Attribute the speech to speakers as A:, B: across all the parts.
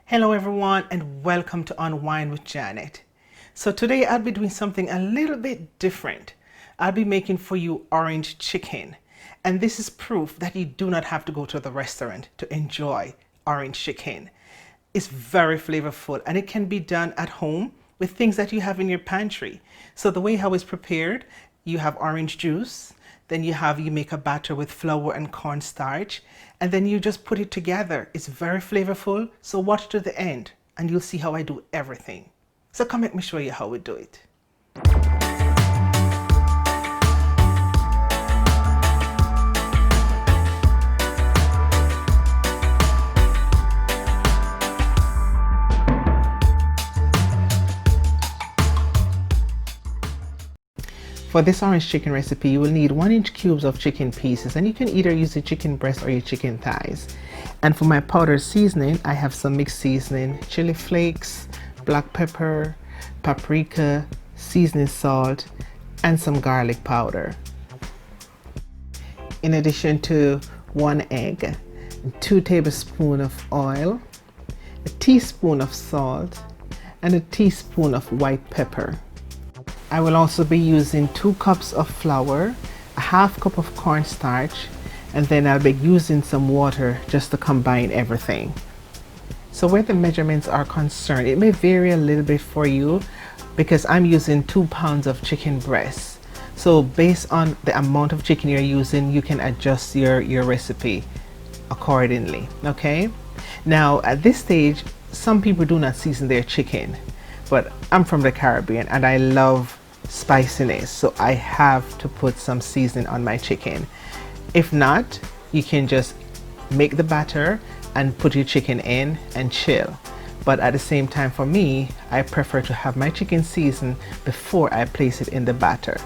A: Hello everyone and welcome to UnWine with Janet. So today I'll be doing something a little bit different. I'll be making for you orange chicken. And this is proof that you do not have to go to the restaurant to enjoy orange chicken. It's very flavorful and it can be done at home with things that you have in your pantry. So the way how it's prepared, you have orange juice, then you make a batter with flour and cornstarch, and then you just put it together. It's very flavorful, so watch to the end and you'll see how I do everything. So come let me show you how we do it. For this orange chicken recipe, you will need 1-inch cubes of chicken pieces, and you can either use the chicken breast or your chicken thighs. And for my powder seasoning, I have some mixed seasoning, chili flakes, black pepper, paprika, seasoning salt, and some garlic powder. In addition to 1 egg, 2 tablespoons of oil, a teaspoon of salt, and a teaspoon of white pepper. I will also be using 2 cups of flour, a half cup of cornstarch, and then I'll be using some water just to combine everything. So where the measurements are concerned, it may vary a little bit for you because I'm using 2 pounds of chicken breast. So based on the amount of chicken you're using, you can adjust your recipe accordingly, okay? Now at this stage, some people do not season their chicken, but I'm from the Caribbean and I love spiciness, so I have to put some seasoning on my chicken. If not, you can just make the batter and put your chicken in and chill. But at the same time, for me, I prefer to have my chicken seasoned before I place it in the batter.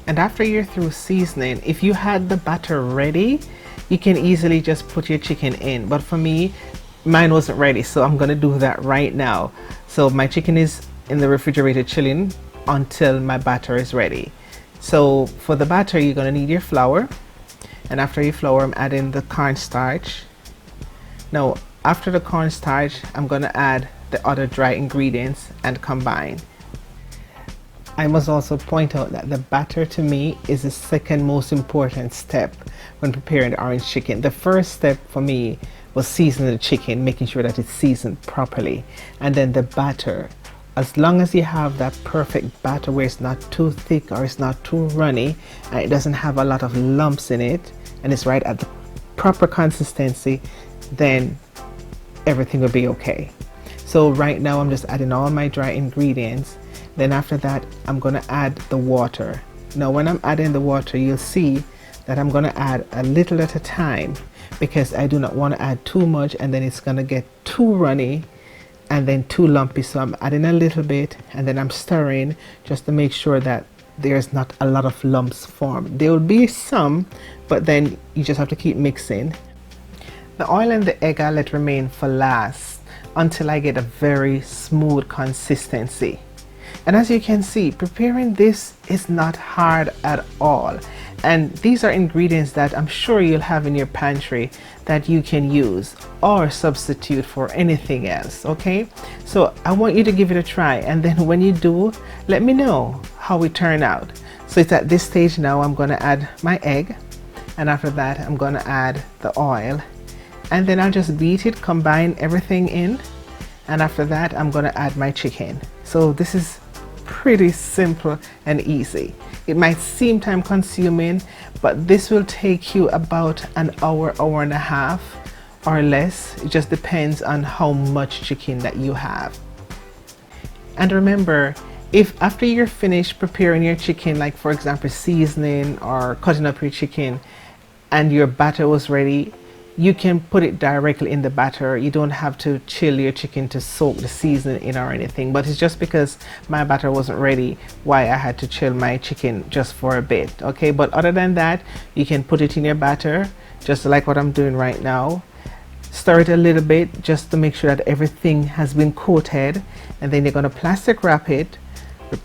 A: And after you're through seasoning, if you had the batter ready, you can easily just put your chicken in. But for me, mine wasn't ready, so I'm gonna do that right now. So my chicken is in the refrigerator chilling until my batter is ready. So for the batter, you're gonna need your flour, and after your flour, I'm adding the cornstarch. Now after the cornstarch, I'm gonna add the other dry ingredients and combine. I must also point out that the batter to me is the second most important step when preparing the orange chicken. The first step for me was seasoning the chicken, making sure that it's seasoned properly, and then the batter. As long as you have that perfect batter where it's not too thick or it's not too runny and it doesn't have a lot of lumps in it and it's right at the proper consistency, then everything will be okay. So right now I'm just adding all my dry ingredients. Then after that, I'm gonna add the water. Now when I'm adding the water, you'll see that I'm gonna add a little at a time because I do not want to add too much and then it's gonna get too runny and then too lumpy. So I'm adding a little bit and then I'm stirring just to make sure that there's not a lot of lumps formed. There will be some, but then you just have to keep mixing. The oil and the egg I'll let remain for last until I get a very smooth consistency. And as you can see, preparing this is not hard at all. And these are ingredients that I'm sure you'll have in your pantry that you can use or substitute for anything else, okay? So I want you to give it a try, and then when you do, let me know how it turned out. So it's at this stage now I'm gonna add my egg, and after that I'm gonna add the oil, and then I'll just beat it, combine everything in, and after that I'm gonna add my chicken. So this is pretty simple and easy. It might seem time consuming, but this will take you about an hour, hour and a half or less. It just depends on how much chicken that you have. And remember, if after you're finished preparing your chicken, like for example seasoning or cutting up your chicken, and your batter was ready, you can put it directly in the batter. You don't have to chill your chicken to soak the seasoning in or anything, but it's just because my batter wasn't ready why I had to chill my chicken just for a bit, okay? But other than that, you can put it in your batter just like what I'm doing right now. Stir it a little bit just to make sure that everything has been coated, and then you're going to plastic wrap it,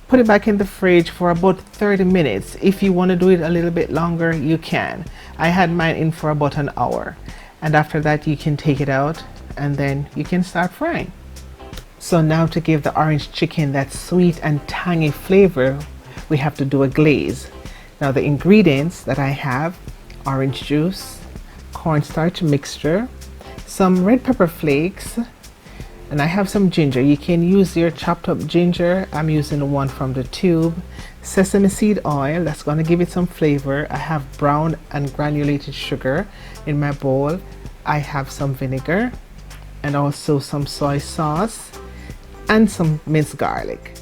A: put it back in the fridge for about 30 minutes. If you want to do it a little bit longer, you can. I had mine in for about an hour, and after that you can take it out and then you can start frying. So now to give the orange chicken that sweet and tangy flavor, we have to do a glaze. Now the ingredients that I have: orange juice, cornstarch mixture, some red pepper flakes, and I have some ginger. You can use your chopped up ginger. I'm using the one from the tube. Sesame seed oil, that's going to give it some flavor. I have brown and granulated sugar in my bowl. I have some vinegar and also some soy sauce and some minced garlic.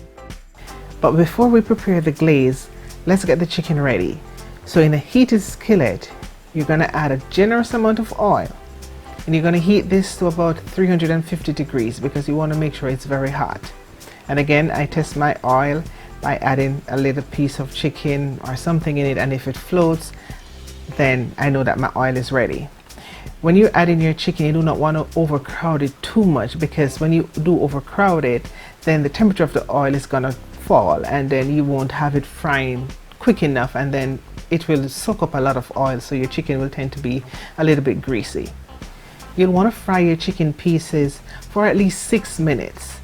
A: But before we prepare the glaze, let's get the chicken ready. So in a heated skillet, you're going to add a generous amount of oil, and you're going to heat this to about 350 degrees because you want to make sure it's very hot. And again, I test my oil by adding a little piece of chicken or something in it, and if it floats, then I know that my oil is ready. When you add in your chicken, you do not want to overcrowd it too much, because when you do overcrowd it, then the temperature of the oil is going to fall, and then you won't have it frying quick enough, and then it will soak up a lot of oil, so your chicken will tend to be a little bit greasy. You'll want to fry your chicken pieces for at least 6 minutes.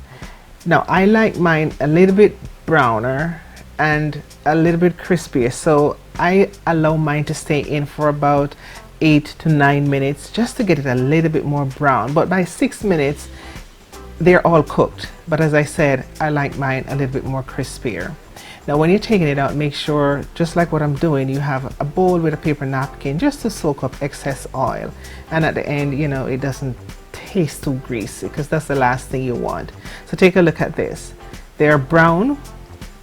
A: Now I like mine a little bit browner and a little bit crispier, so I allow mine to stay in for about 8 to 9 minutes just to get it a little bit more brown. But by 6 minutes they're all cooked, but as I said, I like mine a little bit more crispier. Now when you're taking it out, make sure, just like what I'm doing, you have a bowl with a paper napkin just to soak up excess oil, and at the end, you know, it doesn't taste too greasy, because that's the last thing you want. So take a look at this. They're brown,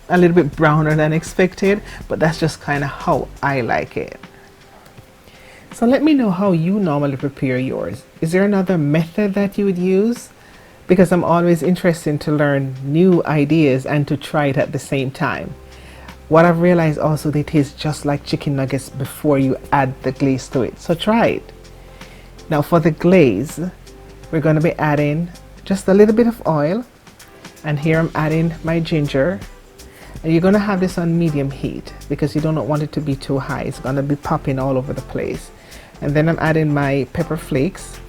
A: a little bit browner than expected, but that's just kind of how I like it. So let me know how you normally prepare yours. Is there another method that you would use? Because I'm always interested to learn new ideas and to try it at the same time. What I've realized also, they taste just like chicken nuggets before you add the glaze to it. So try it. Now for the glaze, we're going to be adding just a little bit of oil, and here I'm adding my ginger, and you're going to have this on medium heat because you don't want it to be too high. It's going to be popping all over the place. And then I'm adding my pepper flakes.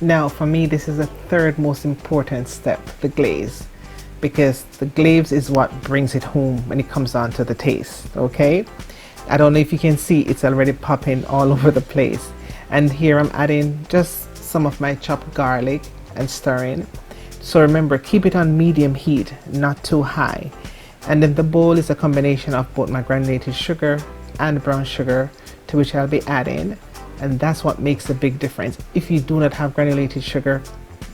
A: Now for me, this is the third most important step, the glaze, because the glaze is what brings it home when it comes down to the taste. Okay, I don't know if you can see, it's already popping all over the place. And here I'm adding just some of my chopped garlic and stirring. So remember, keep it on medium heat, not too high. And then the bowl is a combination of both my granulated sugar and brown sugar, to which I'll be adding, and that's what makes a big difference. If you do not have granulated sugar,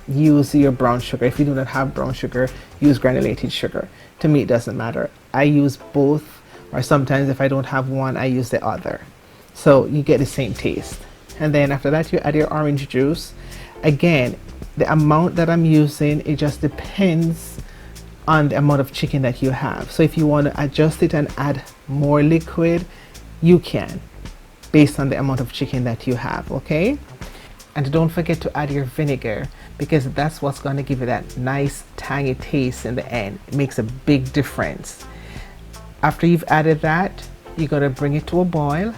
A: use your brown sugar. If you do not have brown sugar, use granulated sugar. To me, it doesn't matter. I use both, or sometimes if I don't have one, I use the other. So you get the same taste. And then after that, you add your orange juice. Again, the amount that I'm using, it just depends on the amount of chicken that you have. So if you want to adjust it and add more liquid, you can, based on the amount of chicken that you have. Okay, and don't forget to add your vinegar, because that's what's going to give it that nice tangy taste in the end. It makes a big difference. After you've added that, you're going to bring it to a boil,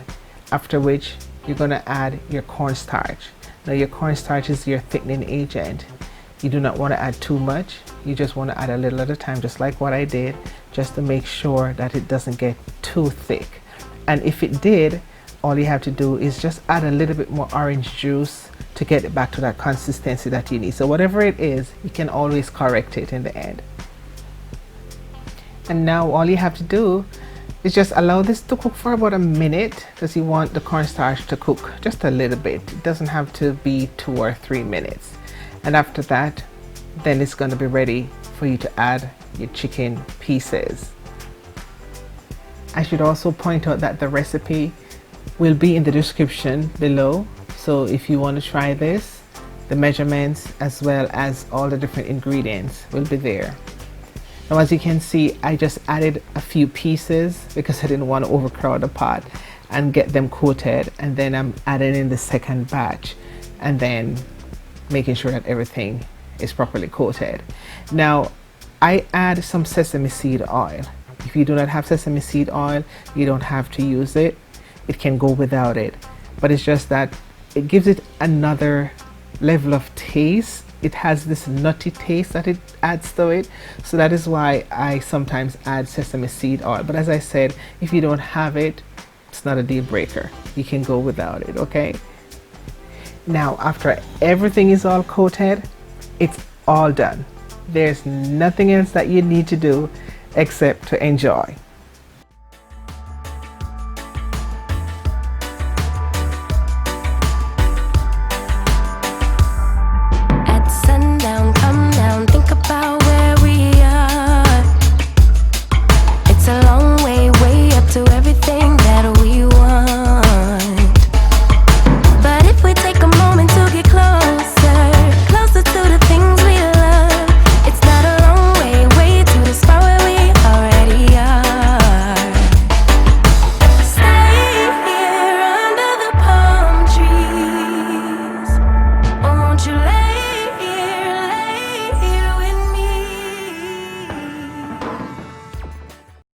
A: after which you're going to add your cornstarch. Now your cornstarch is your thickening agent. You do not want to add too much. You just want to add a little at a time, just like what I did, just to make sure that it doesn't get too thick. And if it did, all you have to do is just add a little bit more orange juice to get it back to that consistency that you need. So whatever it is, you can always correct it in the end. And now all you have to do is just allow this to cook for about a minute, because you want the cornstarch to cook just a little bit. It doesn't have to be 2 or 3 minutes. And after that, then it's going to be ready for you to add your chicken pieces. I should also point out that the recipe will be in the description below. So if you want to try this, the measurements as well as all the different ingredients will be there. Now as you can see, I just added a few pieces because I didn't want to overcrowd the pot and get them coated, and then I'm adding in the second batch and then making sure that everything is properly coated. Now I add some sesame seed oil. If you do not have sesame seed oil, you don't have to use it. It can go without it, but it's just that it gives it another level of taste. It has this nutty taste that it adds to it, so that is why I sometimes add sesame seed oil. But as I said, if you don't have it, it's not a deal breaker. You can go without it, okay? Now, after everything is all coated, it's all done. There's nothing else that you need to do except to enjoy.